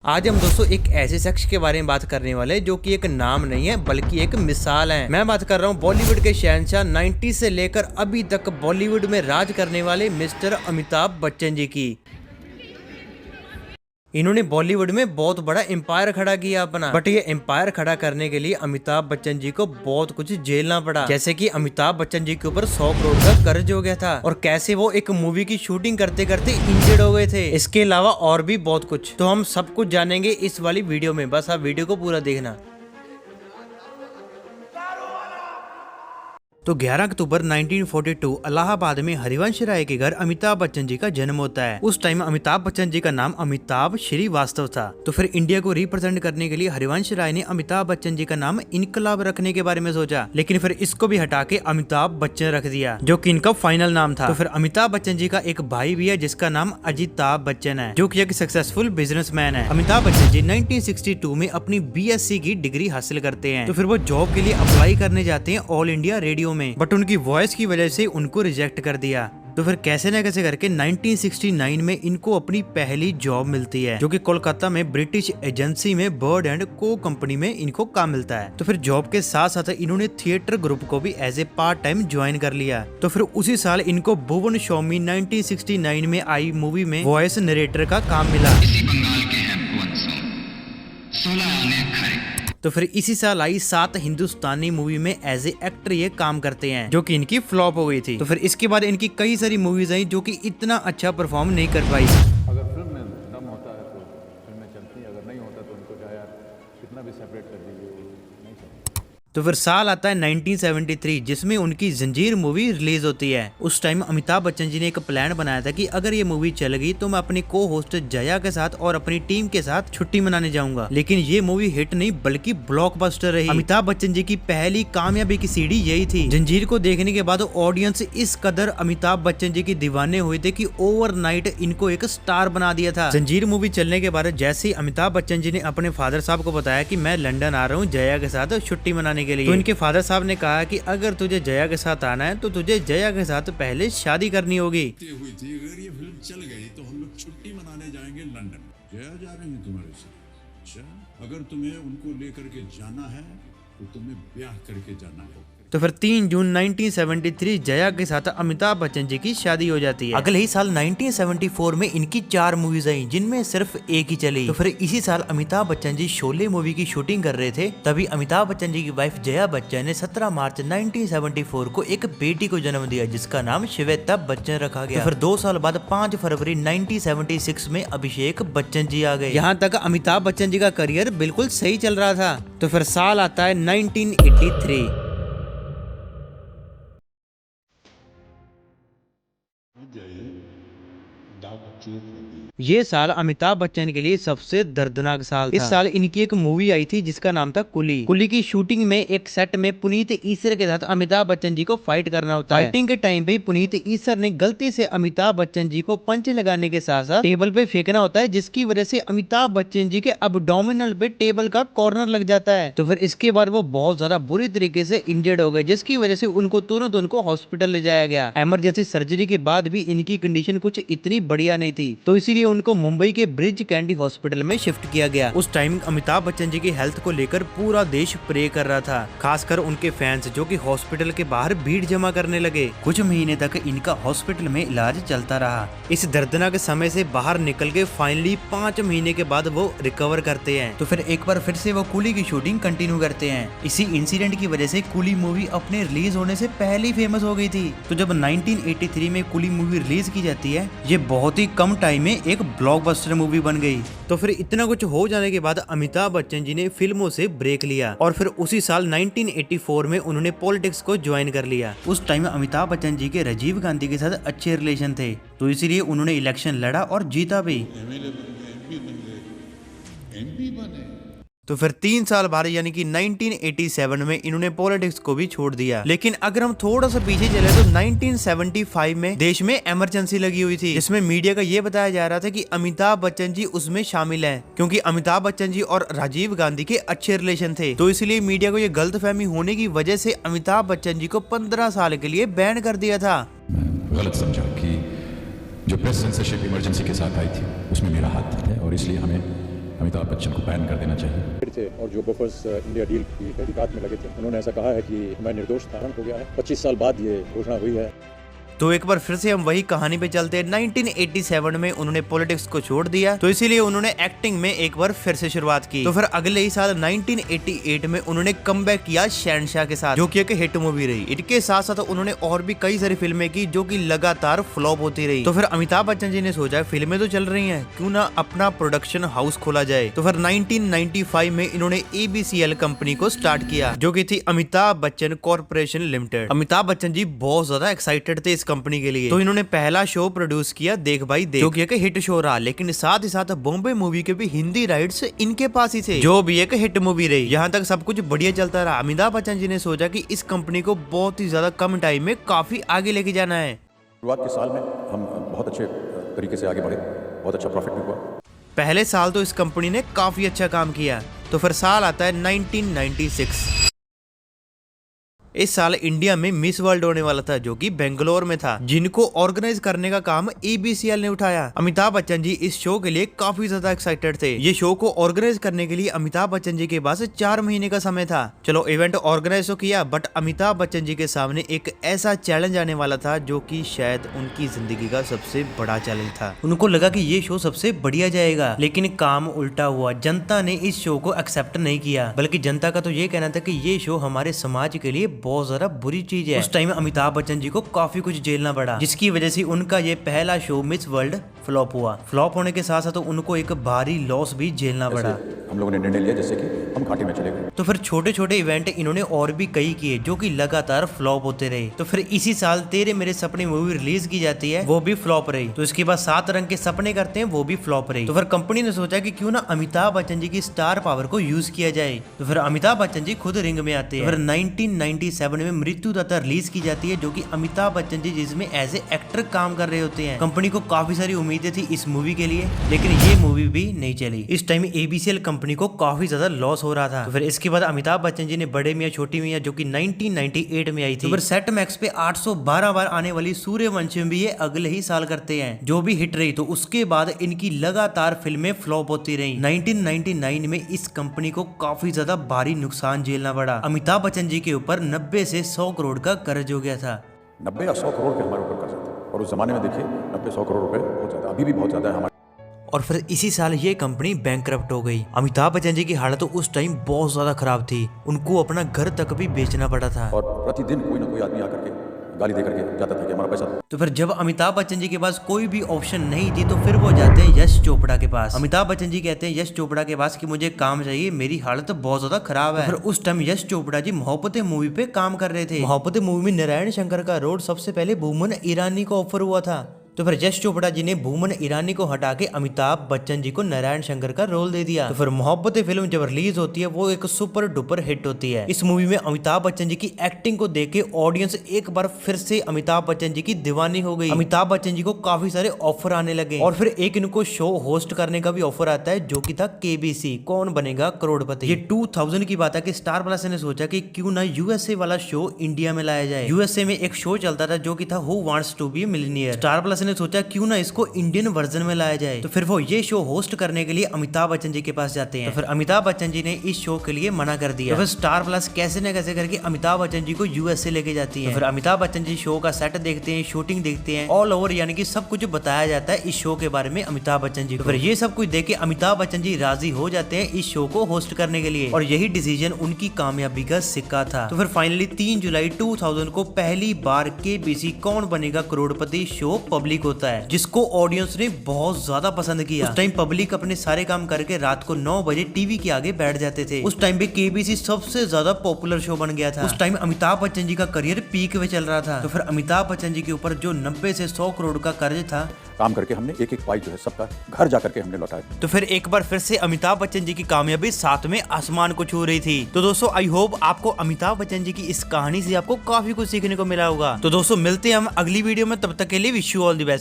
आज हम दोस्तों एक ऐसे शख्स के बारे में बात करने वाले हैं जो कि एक नाम नहीं है बल्कि एक मिसाल है। मैं बात कर रहा हूँ बॉलीवुड के शहंशाह 90 से लेकर अभी तक बॉलीवुड में राज करने वाले मिस्टर अमिताभ बच्चन जी की। इन्होंने बॉलीवुड में बहुत बड़ा एम्पायर खड़ा किया अपना, बट ये एम्पायर खड़ा करने के लिए अमिताभ बच्चन जी को बहुत कुछ झेलना पड़ा। जैसे कि अमिताभ बच्चन जी के ऊपर 100 करोड़ का कर्ज हो गया था और कैसे वो एक मूवी की शूटिंग करते करते इंजर्ड हो गए थे। इसके अलावा और भी बहुत कुछ, तो हम सब कुछ जानेंगे इस वाली वीडियो में। बस आप वीडियो को पूरा देखना। तो 11 अक्टूबर 1942 इलाहाबाद में हरिवंश राय के घर अमिताभ बच्चन जी का जन्म होता है। उस टाइम अमिताभ बच्चन जी का नाम अमिताभ श्रीवास्तव था। तो फिर इंडिया को रिप्रेजेंट करने के लिए हरिवंश राय ने अमिताभ बच्चन जी का नाम इनकलाब रखने के बारे में सोचा, लेकिन फिर इसको भी हटा के अमिताभ बच्चन रख दिया, जो कि इनका फाइनल नाम था। तो फिर अमिताभ बच्चन जी का एक भाई भी है जिसका नाम अजिताभ बच्चन है, जो कि एक सक्सेसफुल बिजनेसमैन है। अमिताभ बच्चन जी 1962 में अपनी BSc की डिग्री हासिल करते हैं। तो फिर वो जॉब के लिए अप्लाई करने जाते हैं ऑल इंडिया रेडियो में, बट उनकी वॉइस की वजह से उनको रिजेक्ट कर दिया। तो फिर कैसे न कैसे करके 1969 में इनको अपनी पहली जॉब मिलती है, जो कि कोलकाता में ब्रिटिश एजेंसी में बर्ड एंड को कंपनी में इनको काम मिलता है। तो फिर जॉब के साथ साथ इन्होंने थिएटर ग्रुप को भी as a part time join कर लिया। तो फिर उसी साल इनको भुवन शॉमी 1969 में आई मूवी में वॉइस नरेटर का काम मिला। तो फिर इसी साल आई 7 हिंदुस्तानी मूवी में एज ए एक्टर ये काम करते हैं, जो कि इनकी फ्लॉप हो गई थी। तो फिर इसके बाद इनकी कई सारी मूवीज आई जो कि इतना अच्छा परफॉर्म नहीं कर पाई। अगर फिल्म में दम होता है तो फिल्में चलती हैं, अगर नहीं होता तो उनको क्या यार कितना भी सेपरेट कर दीजिए नहीं चलता। तो फिर साल आता है 1973 जिसमें उनकी जंजीर मूवी रिलीज होती है। उस टाइम अमिताभ बच्चन जी ने एक प्लान बनाया था कि अगर ये मूवी चल गई तो मैं अपनी को होस्ट जया के साथ और अपनी टीम के साथ छुट्टी मनाने जाऊंगा, लेकिन ये मूवी हिट नहीं बल्कि ब्लॉकबस्टर रही। अमिताभ बच्चन जी की पहली कामयाबी की सीढ़ी यही थी। जंजीर को देखने के बाद ऑडियंस इस कदर अमिताभ बच्चन जी की दीवाने हुए थे कि ओवरनाइट इनको एक स्टार बना दिया था। जंजीर मूवी चलने के बाद जैसे ही अमिताभ बच्चन जी ने अपने फादर साहब को बताया कि मैं लंदन आ रहा हूँ जया के साथ छुट्टी मनाने के लिए, तो इनके फादर साहब ने कहा कि अगर तुझे जया के साथ आना है तो तुझे जया के साथ पहले शादी करनी होगी। हुई थी अगर ये फिल्म चल गई तो हम लोग छुट्टी मनाने जाएंगे लंदन। जया जा रहे हैं तुम्हारे साथ? अच्छा, अगर तुम्हें उनको लेकर के जाना है तो तुम्हें ब्याह करके जाना है। तो फिर 3 जून 1973 जया के साथ अमिताभ बच्चन जी की शादी हो जाती है। अगले ही साल 1974 में इनकी 4 मूवीज आई जिनमें सिर्फ एक ही चली। तो फिर इसी साल अमिताभ बच्चन जी शोले मूवी की शूटिंग कर रहे थे, तभी अमिताभ बच्चन जी की वाइफ जया बच्चन ने 17 मार्च 1974 को एक बेटी को जन्म दिया जिसका नाम श्वेता बच्चन रखा गया। तो फिर 2 साल बाद 5 फरवरी 1976 में अभिषेक बच्चन जी आ गए। यहाँ तक अमिताभ बच्चन जी का करियर बिल्कुल सही चल रहा था। तो फिर साल आता है 1983। ये साल अमिताभ बच्चन के लिए सबसे दर्दनाक साल था। इस साल इनकी एक मूवी आई थी जिसका नाम था कुली। कुली की शूटिंग में एक सेट में पुनीत ईसर के साथ अमिताभ बच्चन जी को फाइट करना होता है। फाइटिंग के टाइम पे पुनीत ईसर ने गलती से अमिताभ बच्चन जी को पंच लगाने के साथ साथ टेबल पे फेंकना होता है, जिसकी वजह से अमिताभ बच्चन जी के अब्डोमिनल पे टेबल का कॉर्नर लग जाता है। तो फिर इसके बाद वो बहुत ज्यादा बुरी तरीके से इंजर्ड हो गए, जिसकी वजह से उनको तुरंत उनको हॉस्पिटल ले जाया गया। इमरजेंसी सर्जरी के बाद भी इनकी कंडीशन कुछ इतनी बढ़िया नहीं थी, तो इसीलिए उनको मुंबई के ब्रिज कैंडी हॉस्पिटल में शिफ्ट किया गया। उस टाइम अमिताभ बच्चन जी की हेल्थ को लेकर पूरा देश प्रे कर रहा था, खासकर उनके फैंस जो कि हॉस्पिटल के बाहर भीड़ जमा करने लगे। कुछ महीने तक इनका हॉस्पिटल में इलाज चलता रहा। इस दर्दनाक समय से बाहर निकल के फाइनली 5 महीने के बाद वो रिकवर करते हैं। तो फिर एक बार फिर से वो कुली की शूटिंग कंटिन्यू करते हैं। इसी इंसिडेंट की वजह से कुली मूवी अपने रिलीज होने से पहले ही फेमस हो गई थी। तो जब 1983 में कुली मूवी रिलीज की जाती है, ये बहुत ही कम टाइम में एक ब्लॉकबस्टर मूवी बन गई। तो फिर इतना कुछ हो जाने के बाद अमिताभ बच्चन जी ने फिल्मों से ब्रेक लिया और फिर उसी साल 1984 में उन्होंने पॉलिटिक्स को ज्वाइन कर लिया। उस टाइम अमिताभ बच्चन जी के राजीव गांधी के साथ अच्छे रिलेशन थे, तो इसीलिए उन्होंने इलेक्शन लड़ा और जीता भी। तो फिर 3 साल बाद यानी कि 1987 में इन्होंने पॉलिटिक्स को भी छोड़ दिया। लेकिन अगर हम थोड़ा सा पीछे चले तो 1975 में देश में इमरजेंसी लगी हुई थी, जिसमें मीडिया का ये बताया जा रहा था कि अमिताभ बच्चन जी उसमें शामिल हैं, क्योंकि अमिताभ बच्चन जी और राजीव गांधी के अच्छे रिलेशन थे। तो इसलिए मीडिया को ये गलतफहमी होने की वजह से अमिताभ बच्चन जी को 15 साल के लिए बैन कर दिया था। गलत समझा कि जो प्रेस सेंसरशिप इमरजेंसी के साथ आई थी उसमें मेरा हाथ है और इसलिए हमें अमिताभ बच्चन को बैन कर देना चाहिए। थे और जो बफर्स इंडिया डील की तहकीकात में लगे थे, उन्होंने ऐसा कहा है कि मैं निर्दोष धारण हो गया है। 25 साल बाद ये घोषणा हुई है। तो एक बार फिर से हम वही कहानी पे चलते हैं। 1987 में उन्होंने पॉलिटिक्स को छोड़ दिया, तो इसीलिए उन्होंने एक्टिंग में एक बार फिर से शुरुआत की। तो फिर अगले ही साल 1988 में उन्होंने कमबैक किया शहंशाह के साथ, जो कि एक हिट मूवी रही। इनके साथ साथ उन्होंने और भी कई सारी फिल्में की जो कि लगातार फ्लॉप होती रही। तो फिर अमिताभ बच्चन जी ने सोचा फिल्में तो चल रही हैं, क्यों ना अपना प्रोडक्शन हाउस खोला जाए। तो फिर 1995 में इन्होंने ABCL कंपनी को स्टार्ट किया, जो की थी अमिताभ बच्चन कॉर्पोरेशन लिमिटेड। अमिताभ बच्चन जी बहुत ज्यादा एक्साइटेड थे इस कंपनी के लिए, तो इन्होंने पहला शो प्रोड्यूस किया देख भाई देख, जो कि एक हिट शो रहा। लेकिन साथ ही साथ बॉम्बे मूवी के भी हिंदी राइट्स इनके पास ही थे, जो भी एक हिट मूवी रही। यहाँ तक सब कुछ बढ़िया चलता रहा। अमिताभ बच्चन जी ने सोचा कि इस कंपनी को बहुत ही ज्यादा कम टाइम में काफी आगे लेके जाना है। शुरुआत के साल में हम बहुत अच्छे तरीके से आगे बढ़े, बहुत अच्छा प्रॉफिट भी हुआ। पहले साल तो इस कंपनी ने काफी अच्छा काम किया। तो फिर साल आता है 1996। इस साल इंडिया में मिस वर्ल्ड होने वाला था, जो कि बेंगलोर में था, जिनको ऑर्गेनाइज करने का काम ABCL ने उठाया। अमिताभ बच्चन जी इस शो के लिए काफी ज्यादा एक्साइटेड थे। ये शो को ऑर्गेनाइज करने के लिए अमिताभ बच्चन जी के पास 4 महीने का समय था। चलो इवेंट ऑर्गेनाइज तो किया, बट अमिताभ बच्चन जी के सामने एक ऐसा चैलेंज आने वाला था जो कि शायद उनकी जिंदगी का सबसे बड़ा चैलेंज था। उनको लगा कि ये शो सबसे बढ़िया जाएगा, लेकिन काम उल्टा हुआ। जनता ने इस शो को एक्सेप्ट नहीं किया, बल्कि जनता का तो ये कहना था कि ये शो हमारे समाज के लिए बहुत ज्यादा बुरी चीज है। उस टाइम अमिताभ बच्चन जी को काफी कुछ झेलना पड़ा, जिसकी वजह से उनका ये पहला शो मिस वर्ल्ड फ्लॉप हुआ। फ्लॉप होने के साथ साथ उनको एक भारी लॉस भी झेलना पड़ा। हम लोगों ने निर्णय लिया जैसे कि हम घाटे में चले गए। तो फिर छोटे छोटे इवेंट इन्होंने और भी कई किए, जो कि लगातार फ्लॉप होते रहे। तो फिर इसी साल तेरे मेरे सपने मूवी रिलीज की जाती है, वो भी फ्लॉप रही। तो इसके बाद 7 रंग के सपने करते हैं, वो भी फ्लॉप रही। तो फिर कंपनी ने सोचा कि क्यों ना अमिताभ बच्चन जी की स्टार पावर को यूज किया जाए। तो फिर अमिताभ बच्चन जी खुद रिंग में आते हैं। फिर 1997 में मृत्यु दाता रिलीज की जाती है, जो कि अमिताभ बच्चन जी जिसमें एज ए एक्टर काम कर रहे होते हैं। कंपनी को काफी सारी उम्मीदें थी इस मूवी के लिए, लेकिन ये मूवी भी नहीं चली। इस टाइम ABCL कंपनी को काफी ज्यादा लॉस हो रहा था। तो फिर इसके बाद अमिताभ बच्चन जी ने बड़े मियां छोटी मियां, जो कि 1998 में आई थी, तो फिर सेट मैक्स पे 812 बार आने वाली सूर्यवंशम भी ये अगले ही साल करते हैं, जो भी हिट रही। तो उसके बाद इनकी लगातार फिल्में फ्लॉप होती रही। 1999 में इस कंपनी को काफी ज्यादा भारी नुकसान झेलना पड़ा। अमिताभ बच्चन जी के ऊपर 90 से 100 करोड़ का कर्ज हो गया था। 90 या 100 करोड़ के हमारे ऊपर कर्ज थे, और उस जमाने में देखिए 90-100 करोड़ रुपए बहुत ज्यादा, अभी भी बहुत ज्यादा है हमारे। और फिर इसी साल ये कंपनी बैंकरप्ट हो गई। अमिताभ बच्चन जी की हालत तो उस टाइम बहुत ज्यादा खराब थी, उनको अपना घर तक भी बेचना पड़ा था। और प्रतिदिन कोई ना कोई आदमी आकर के गाली दे करके जाता था कि हमारा पैसा। तो फिर जब अमिताभ बच्चन जी के पास कोई भी ऑप्शन नहीं थी, तो फिर वो जाते हैं यश चोपड़ा के पास। अमिताभ बच्चन जी कहते हैं यश चोपड़ा के पास कि मुझे काम चाहिए, मेरी हालत बहुत ज्यादा खराब है। तो फिर उस टाइम यश चोपड़ा जी मोहब्बतें मूवी पे काम कर रहे थे। मोहब्बतें मूवी में नारायण शंकर का रोल सबसे पहले भूमन ईरानी को ऑफर हुआ था। तो फिर यश चोपड़ा जी ने भूमन ईरानी को हटा के अमिताभ बच्चन जी को नारायण शंकर का रोल दे दिया। तो फिर मोहब्बतें फिल्म जब रिलीज होती है, वो एक सुपर डुपर हिट होती है। इस मूवी में अमिताभ बच्चन जी की एक्टिंग को देख के ऑडियंस एक बार फिर से अमिताभ बच्चन जी की दीवानी हो गई। अमिताभ बच्चन जी को काफी सारे ऑफर आने लगे, और फिर एक इनको शो होस्ट करने का भी ऑफर आता है, जो कि था KBC कौन बनेगा करोड़पति। ये 2000 की बात है कि स्टार प्लस ने सोचा कि क्यों ना USA वाला शो इंडिया में लाया जाए। USA में एक शो चलता था जो कि था who wants to be millionaire. Star plus ने सोचा क्यों ना इसको इंडियन वर्जन में लाया जाए। तो फिर वो ये शो होस्ट करने के लिए अमिताभ बच्चन जी के पास जाते हैं। तो फिर अमिताभ बच्चन जी ने इस शो के लिए मना कर दिया। तो फिर स्टार प्लस कैसे न कैसे करके अमिताभ बच्चन जी को USA लेके जाती है। तो फिर अमिताभ बच्चन जी शो का सेट देखते हैं, शूटिंग देखते हैं, ऑल ओवर यानी कि सब कुछ बताया जाता है इस शो के बारे में अमिताभ बच्चन जी को। फिर ये सब कुछ देख के अमिताभ बच्चन जी राजी हो जाते हैं इस शो को होस्ट करने के लिए, और यही डिसीजन उनकी कामयाबी का सिक्का था। तो फिर फाइनली 3 जुलाई 2000 को पहली बार KBC कौन बनेगा करोड़पति शो पब्लिक होता है, जिसको ऑडियंस ने बहुत ज्यादा पसंद किया। उस टाइम पब्लिक अपने सारे काम करके रात को 9 बजे टीवी के आगे बैठ जाते थे। उस टाइम पे KBC सबसे ज्यादा पॉपुलर शो बन गया था। उस टाइम अमिताभ बच्चन जी का करियर पीक पे चल रहा था। तो फिर अमिताभ बच्चन जी के ऊपर जो 90 से 100 करोड़ का कर्ज था, काम करके हमने एक एक पाई जो है सबका घर जा करके हमने लौटाया। तो फिर एक बार फिर से अमिताभ बच्चन जी की कामयाबी 7वें आसमान को छू रही थी। तो दोस्तों आई होप आपको अमिताभ बच्चन जी की इस कहानी से आपको काफी कुछ सीखने को मिला होगा। तो दोस्तों मिलते हैं हम अगली वीडियो में, तब तक के लिए wish you all the best.